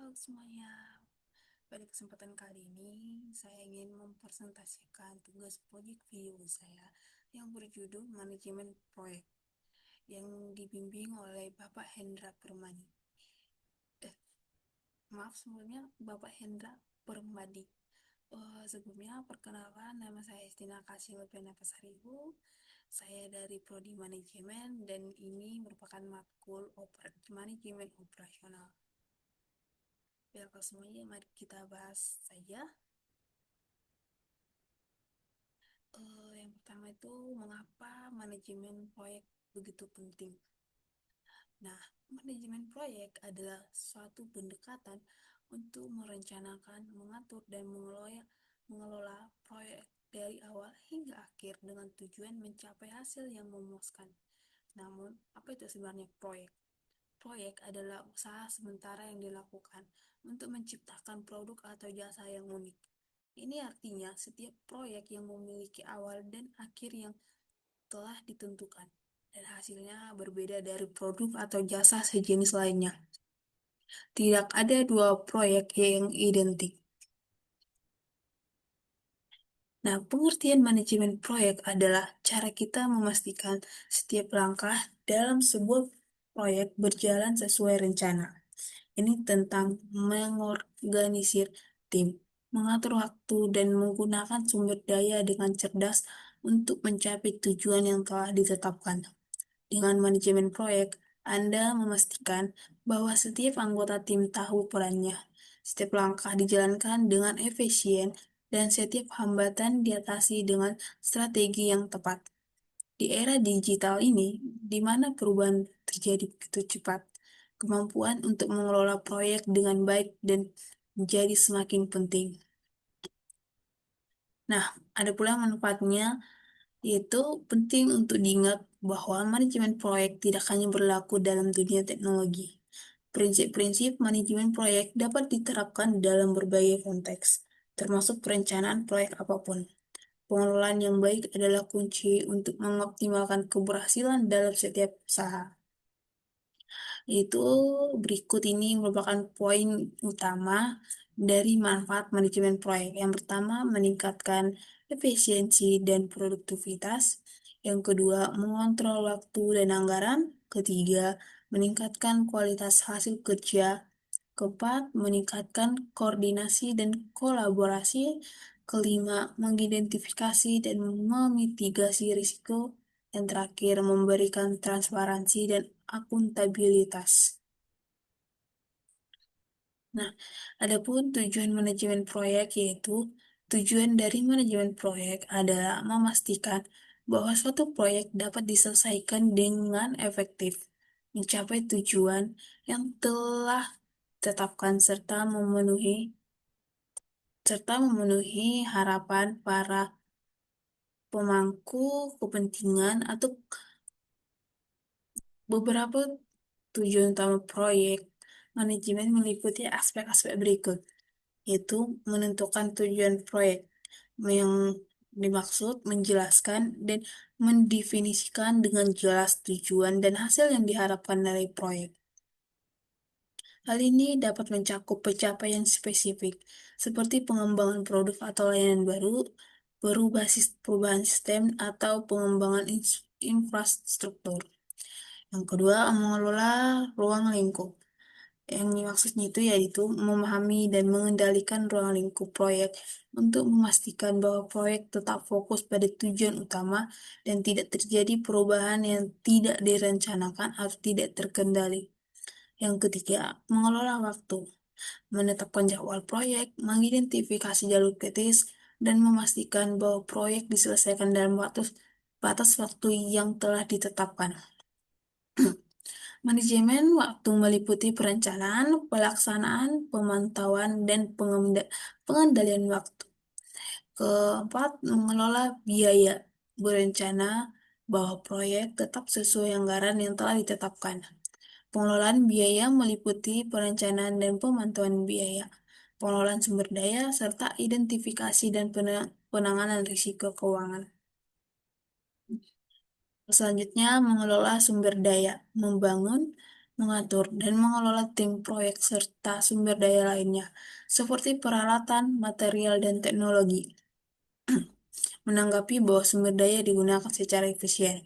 Halo semuanya, pada kesempatan kali ini saya ingin mempresentasikan tugas proyek video saya yang berjudul Manajemen Proyek yang dibimbing oleh Bapak Hendra Permadi. Maaf sebelumnya Bapak Hendra Permadi. Sebelumnya perkenalkan, nama saya Estina Kasih Lepiana Pasaribu. Saya dari Prodi Manajemen dan ini merupakan matkul Manajemen Operasional. Baiklah semuanya, mari kita bahas saja. Yang pertama itu mengapa manajemen proyek begitu penting. Nah, manajemen proyek adalah suatu pendekatan untuk merencanakan, mengatur, dan mengelola proyek dari awal hingga akhir dengan tujuan mencapai hasil yang memuaskan. Namun, apa itu sebenarnya proyek? Proyek adalah usaha sementara yang dilakukan untuk menciptakan produk atau jasa yang unik. Ini artinya setiap proyek yang memiliki awal dan akhir yang telah ditentukan, dan hasilnya berbeda dari produk atau jasa sejenis lainnya. Tidak ada dua proyek yang identik. Nah, pengertian manajemen proyek adalah cara kita memastikan setiap langkah dalam sebuah proyek berjalan sesuai rencana. Ini tentang mengorganisir tim, mengatur waktu, dan menggunakan sumber daya dengan cerdas untuk mencapai tujuan yang telah ditetapkan. Dengan manajemen proyek, Anda memastikan bahwa setiap anggota tim tahu perannya, setiap langkah dijalankan dengan efisien, dan setiap hambatan diatasi dengan strategi yang tepat. Di era digital ini, di mana perubahan terjadi begitu cepat, kemampuan untuk mengelola proyek dengan baik dan menjadi semakin penting. Nah, ada pula manfaatnya, yaitu penting untuk diingat bahwa manajemen proyek tidak hanya berlaku dalam dunia teknologi. Prinsip-prinsip manajemen proyek dapat diterapkan dalam berbagai konteks, termasuk perencanaan proyek apapun. Pengelolaan yang baik adalah kunci untuk mengoptimalkan keberhasilan dalam setiap usaha. Itu berikut ini merupakan poin utama dari manfaat manajemen proyek. Yang pertama, meningkatkan efisiensi dan produktivitas. Yang kedua, mengontrol waktu dan anggaran. Ketiga, meningkatkan kualitas hasil kerja. Keempat, meningkatkan koordinasi dan kolaborasi. Kelima, mengidentifikasi dan memitigasi risiko. Yang terakhir, memberikan transparansi dan akuntabilitas. Nah, adapun tujuan manajemen proyek yaitu tujuan dari manajemen proyek adalah memastikan bahwa suatu proyek dapat diselesaikan dengan efektif, mencapai tujuan yang telah ditetapkan serta memenuhi harapan para pemangku kepentingan atau beberapa tujuan utama proyek manajemen meliputi aspek-aspek berikut, yaitu menentukan tujuan proyek yang dimaksud, menjelaskan, dan mendefinisikan dengan jelas tujuan dan hasil yang diharapkan dari proyek. Hal ini dapat mencakup pencapaian spesifik, seperti pengembangan produk atau layanan baru, perubahan sistem, atau pengembangan infrastruktur. Yang kedua, mengelola ruang lingkup. Yang dimaksudnya itu yaitu memahami dan mengendalikan ruang lingkup proyek untuk memastikan bahwa proyek tetap fokus pada tujuan utama dan tidak terjadi perubahan yang tidak direncanakan atau tidak terkendali. Yang ketiga, mengelola waktu, menetapkan jadwal proyek, mengidentifikasi jalur kritis, dan memastikan bahwa proyek diselesaikan dalam batas waktu yang telah ditetapkan. Manajemen waktu meliputi perencanaan, pelaksanaan, pemantauan, dan pengendalian waktu. Keempat, mengelola biaya. Berencana bahwa proyek tetap sesuai anggaran yang telah ditetapkan. Pengelolaan biaya meliputi perencanaan dan pemantauan biaya, pengelolaan sumber daya, serta identifikasi dan penanganan risiko keuangan. Selanjutnya, mengelola sumber daya, membangun, mengatur dan mengelola tim proyek serta sumber daya lainnya, seperti peralatan, material, dan teknologi, menanggapi bahwa sumber daya digunakan secara efisien.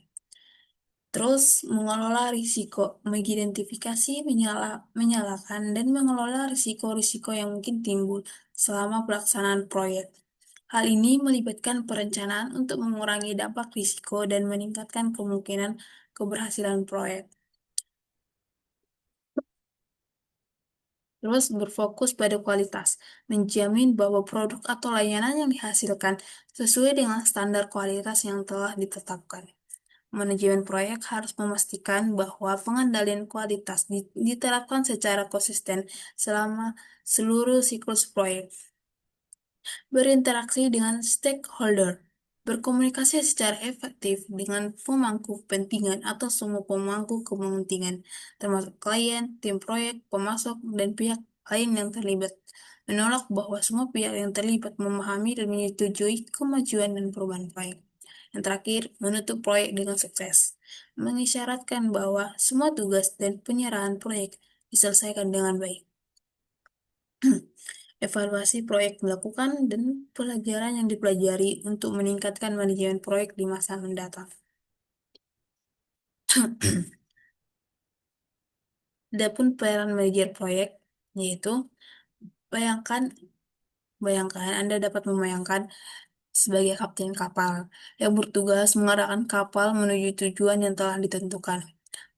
Terus mengelola risiko, mengidentifikasi, menyalakan, dan mengelola risiko-risiko yang mungkin timbul selama pelaksanaan proyek. Hal ini melibatkan perencanaan untuk mengurangi dampak risiko dan meningkatkan kemungkinan keberhasilan proyek. Terus berfokus pada kualitas, menjamin bahwa produk atau layanan yang dihasilkan sesuai dengan standar kualitas yang telah ditetapkan. Manajemen proyek harus memastikan bahwa pengendalian kualitas diterapkan secara konsisten selama seluruh siklus proyek. Berinteraksi dengan stakeholder, berkomunikasi secara efektif dengan pemangku kepentingan atau semua pemangku kepentingan, termasuk klien, tim proyek, pemasok, dan pihak lain yang terlibat. Menolak bahwa semua pihak yang terlibat memahami dan menyetujui kemajuan dan perubahan proyek. Yang terakhir, menutup proyek dengan sukses. Mengisyaratkan bahwa semua tugas dan penyerahan proyek diselesaikan dengan baik. Evaluasi proyek dilakukan dan pelajaran yang dipelajari untuk meningkatkan manajemen proyek di masa mendatang. Adapun peran manajer proyek, yaitu bayangkan, bayangkan Anda dapat membayangkan sebagai kapten kapal yang bertugas mengarahkan kapal menuju tujuan yang telah ditentukan.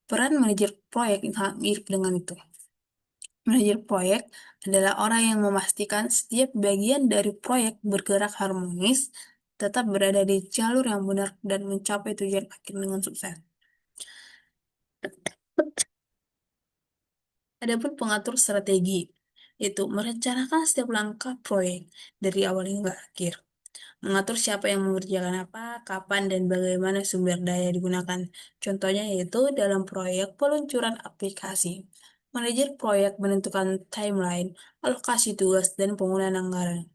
Peran manajer proyek sangat mirip dengan itu. Manajer proyek adalah orang yang memastikan setiap bagian dari proyek bergerak harmonis, tetap berada di jalur yang benar, dan mencapai tujuan akhir dengan sukses. Adapun pengatur strategi, yaitu merencanakan setiap langkah proyek dari awal hingga akhir. Mengatur siapa yang mengerjakan apa, kapan, dan bagaimana sumber daya digunakan. Contohnya yaitu dalam proyek peluncuran aplikasi. Manajer proyek menentukan timeline, alokasi tugas, dan penggunaan anggaran.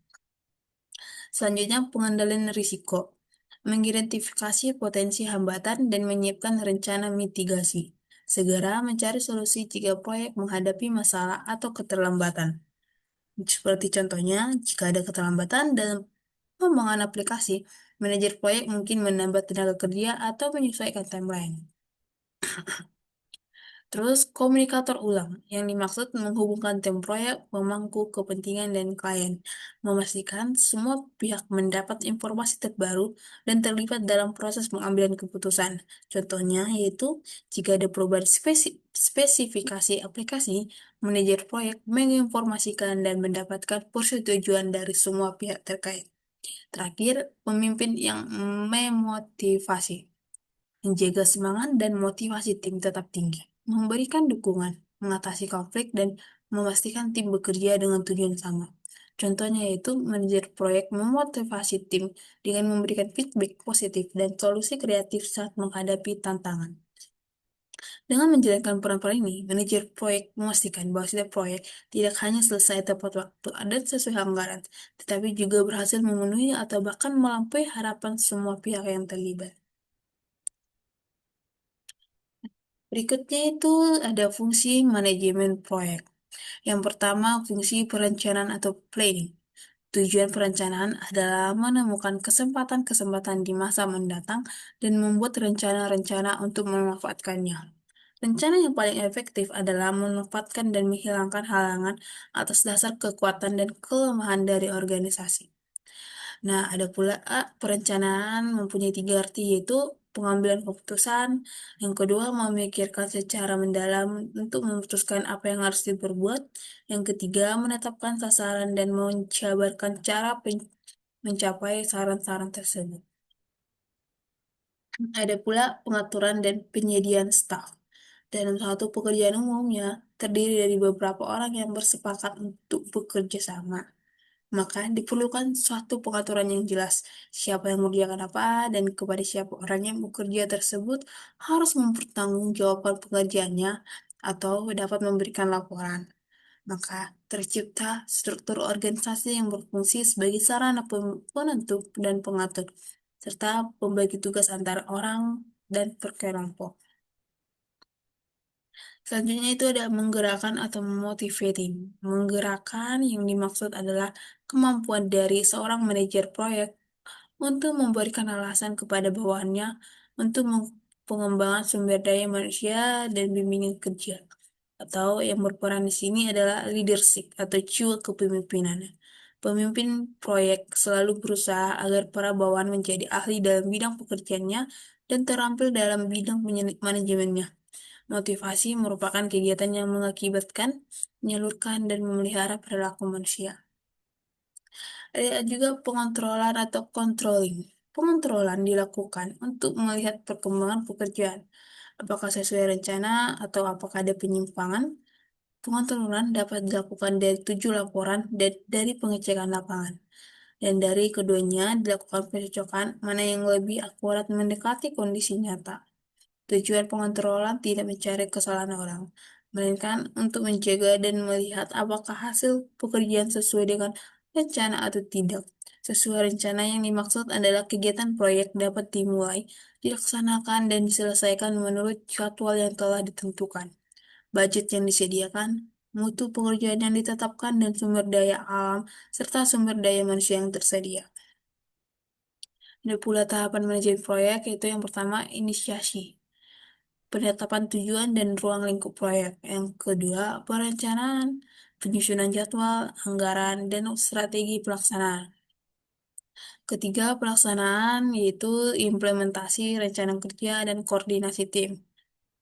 Selanjutnya, pengendalian risiko. Mengidentifikasi potensi hambatan dan menyiapkan rencana mitigasi. Segera mencari solusi jika proyek menghadapi masalah atau keterlambatan. Seperti contohnya, jika ada keterlambatan dalam pengembangan aplikasi, manajer proyek mungkin menambah tenaga kerja atau menyesuaikan timeline. Terus, komunikator ulang, yang dimaksud menghubungkan tim proyek, pemangku kepentingan, dan klien, memastikan semua pihak mendapat informasi terbaru dan terlibat dalam proses pengambilan keputusan. Contohnya yaitu, jika ada perubahan spesifikasi aplikasi, manajer proyek menginformasikan dan mendapatkan persetujuan dari semua pihak terkait. Terakhir, pemimpin yang memotivasi, menjaga semangat dan motivasi tim tetap tinggi, memberikan dukungan, mengatasi konflik, dan memastikan tim bekerja dengan tujuan sama. Contohnya yaitu manajer proyek memotivasi tim dengan memberikan feedback positif dan solusi kreatif saat menghadapi tantangan. Dengan menjalankan peran-peran ini, manajer proyek memastikan bahwa setiap proyek tidak hanya selesai tepat waktu dan sesuai anggaran, tetapi juga berhasil memenuhi atau bahkan melampaui harapan semua pihak yang terlibat. Berikutnya itu ada fungsi manajemen proyek. Yang pertama, fungsi perencanaan atau planning. Tujuan perencanaan adalah menemukan kesempatan-kesempatan di masa mendatang dan membuat rencana-rencana untuk memanfaatkannya. Rencana yang paling efektif adalah memanfaatkan dan menghilangkan halangan atas dasar kekuatan dan kelemahan dari organisasi. Nah, ada pula perencanaan mempunyai tiga arti, yaitu pengambilan keputusan, yang kedua memikirkan secara mendalam untuk memutuskan apa yang harus diperbuat, yang ketiga menetapkan sasaran dan menjabarkan cara mencapai saran-saran tersebut. Ada pula pengaturan dan penyediaan staf. Dalam satu pekerjaan umumnya, terdiri dari beberapa orang yang bersepakat untuk bekerja sama. Maka diperlukan suatu pengaturan yang jelas, siapa yang mengerjakan apa, dan kepada siapa orang yang bekerja tersebut harus mempertanggungjawabkan pekerjaannya atau dapat memberikan laporan. Maka tercipta struktur organisasi yang berfungsi sebagai sarana penentu dan pengatur, serta pembagi tugas antara orang dan per kelompok. Selanjutnya itu ada menggerakkan atau motivating. Menggerakkan yang dimaksud adalah kemampuan dari seorang manajer proyek untuk memberikan alasan kepada bawahannya untuk pengembangan sumber daya manusia dan bimbingan kerja. Atau yang berperan di sini adalah leadership atau jiwa kepemimpinan. Pemimpin proyek selalu berusaha agar para bawahan menjadi ahli dalam bidang pekerjaannya dan terampil dalam bidang manajemennya. Motivasi merupakan kegiatan yang mengakibatkan, menyalurkan, dan memelihara perilaku manusia. Ada juga pengontrolan atau controlling. Pengontrolan dilakukan untuk melihat perkembangan pekerjaan, apakah sesuai rencana atau apakah ada penyimpangan. Pengontrolan dapat dilakukan dari 7 laporan dan dari pengecekan lapangan. Dan dari keduanya dilakukan pencocokan mana yang lebih akurat mendekati kondisi nyata. Tujuan pengontrolan tidak mencari kesalahan orang, melainkan untuk menjaga dan melihat apakah hasil pekerjaan sesuai dengan rencana atau tidak. Sesuai rencana yang dimaksud adalah kegiatan proyek dapat dimulai, dilaksanakan, dan diselesaikan menurut jadwal yang telah ditentukan, budget yang disediakan, mutu pekerjaan yang ditetapkan, dan sumber daya alam serta sumber daya manusia yang tersedia. Ada pula tahapan manajemen proyek, yaitu yang pertama, inisiasi penetapan tujuan dan ruang lingkup proyek. Yang kedua, perencanaan, penyusunan jadwal, anggaran, dan strategi pelaksanaan. Ketiga, pelaksanaan yaitu implementasi rencana kerja dan koordinasi tim.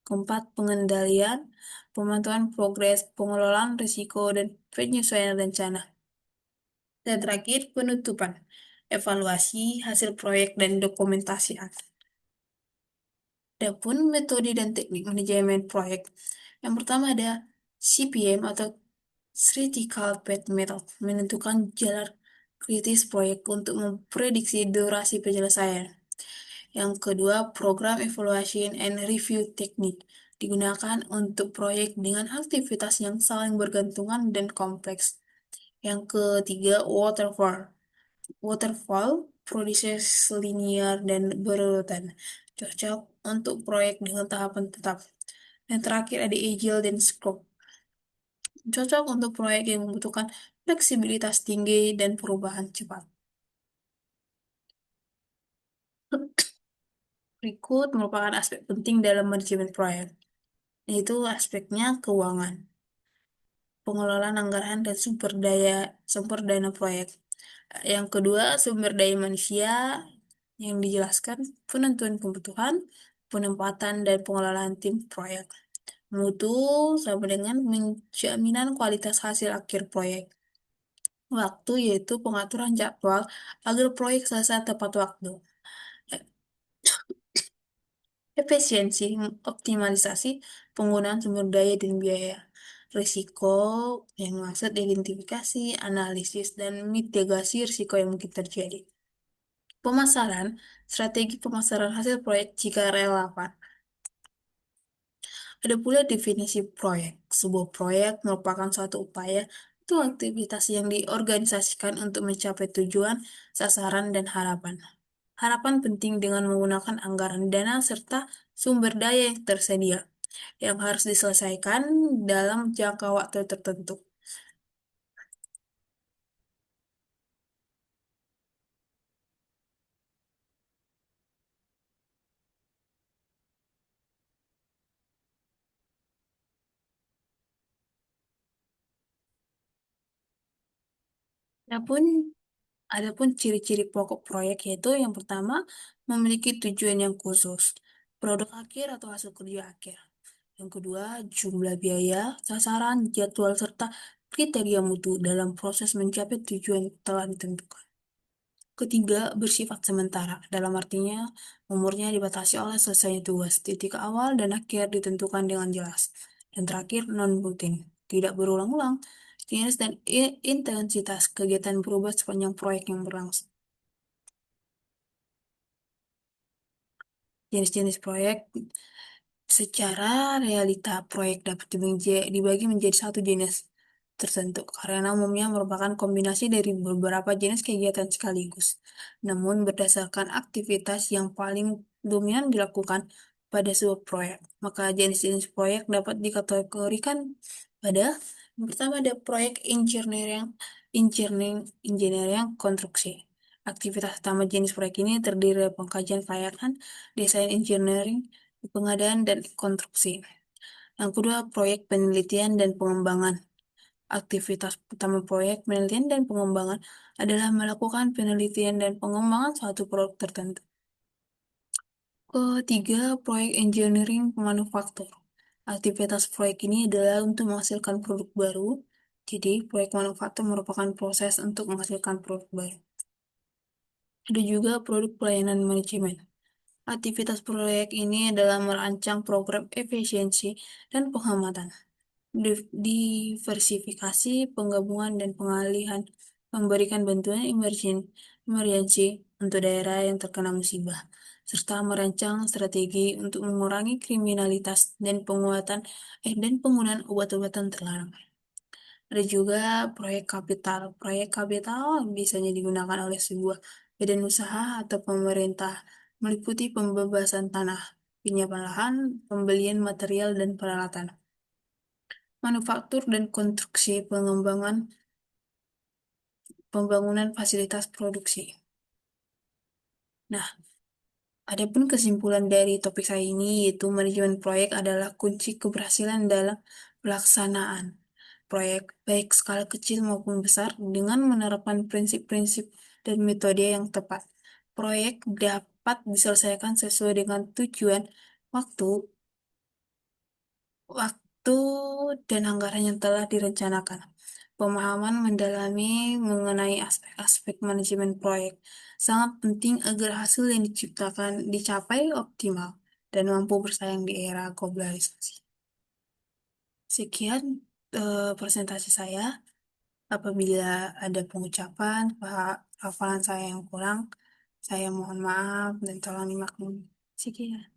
Keempat, pengendalian, pemantauan progres, pengelolaan risiko, dan penyesuaian rencana. Dan terakhir, penutupan, evaluasi hasil proyek dan dokumentasian. Adapun metode dan teknik manajemen proyek. Yang pertama ada CPM atau Critical Path Method, menentukan jalan kritis proyek untuk memprediksi durasi penyelesaian. Yang kedua, Program Evaluation and Review Technique, digunakan untuk proyek dengan aktivitas yang saling bergantungan dan kompleks. Yang ketiga, Waterfall proses linear dan berurutan, cocok untuk proyek dengan tahapan tetap. Dan terakhir ada Agile dan Scrum, cocok untuk proyek yang membutuhkan fleksibilitas tinggi dan perubahan cepat. Berikut merupakan aspek penting dalam manajemen proyek, yaitu aspeknya keuangan, pengelolaan anggaran dan sumber dana proyek. Yang kedua, sumber daya manusia yang dijelaskan penentuan kebutuhan, penempatan dan pengelolaan tim proyek. Mutu sama dengan menjaminan kualitas hasil akhir proyek. Waktu yaitu pengaturan jadwal agar proyek selesai tepat waktu. Efisiensi, optimalisasi penggunaan sumber daya dan biaya. Risiko yang maksud identifikasi, analisis, dan mitigasi risiko yang mungkin terjadi. Pemasaran, strategi pemasaran hasil proyek jika relevan. Ada pula definisi proyek. Sebuah proyek merupakan suatu upaya atau aktivitas yang diorganisasikan untuk mencapai tujuan, sasaran, dan harapan. Harapan penting dengan menggunakan anggaran dana serta sumber daya yang tersedia, yang harus diselesaikan dalam jangka waktu tertentu. Adapun Adapun ciri-ciri pokok proyek yaitu yang pertama, memiliki tujuan yang khusus, produk akhir atau hasil kerja akhir. Yang kedua, jumlah biaya, sasaran, jadwal, serta kriteria mutu dalam proses mencapai tujuan yang telah ditentukan. Ketiga, bersifat sementara, dalam artinya umurnya dibatasi oleh selesainya tugas, titik awal dan akhir ditentukan dengan jelas. Dan terakhir, non-rutin, tidak berulang-ulang, jenis dan intensitas kegiatan berubah sepanjang proyek yang berlangsung. Jenis-jenis proyek secara realita proyek dapat dibagi menjadi satu jenis tertentu karena umumnya merupakan kombinasi dari beberapa jenis kegiatan sekaligus. Namun berdasarkan aktivitas yang paling dominan dilakukan pada sebuah proyek. Maka jenis-jenis proyek dapat dikategorikan pada yang pertama ada proyek engineering konstruksi. Aktivitas utama jenis proyek ini terdiri dari pengkajian pelayanan, desain engineering, pengadaan, dan konstruksi. Yang kedua, proyek penelitian dan pengembangan. Aktivitas utama proyek penelitian dan pengembangan adalah melakukan penelitian dan pengembangan suatu produk tertentu. Ketiga, proyek engineering manufaktur. Aktivitas proyek ini adalah untuk menghasilkan produk baru. Jadi, proyek manufaktur merupakan proses untuk menghasilkan produk baru. Ada juga produk pelayanan manajemen. Aktivitas proyek ini adalah merancang program efisiensi dan penghematan, diversifikasi, penggabungan, dan pengalihan, memberikan bantuan emergensi untuk daerah yang terkena musibah, serta merancang strategi untuk mengurangi kriminalitas dan penggunaan obat-obatan terlarang. Ada juga proyek kapital. Proyek kapital biasanya digunakan oleh sebuah badan usaha atau pemerintah, meliputi pembebasan tanah, penyiapan lahan, pembelian material dan peralatan, manufaktur dan konstruksi, pengembangan, pembangunan fasilitas produksi. Nah, adapun kesimpulan dari topik saya ini yaitu manajemen proyek adalah kunci keberhasilan dalam pelaksanaan proyek baik skala kecil maupun besar dengan menerapkan prinsip-prinsip dan metode yang tepat. Proyek dapat diselesaikan sesuai dengan tujuan, waktu, waktu dan anggaran yang telah direncanakan. Pemahaman mendalami mengenai aspek-aspek manajemen proyek sangat penting agar hasil yang dicapai optimal dan mampu bersaing di era globalisasi. Sekian presentasi saya. Apabila ada pengucapan, hafalan saya yang kurang, saya mohon maaf dan tolong dimaklumi. Sekian.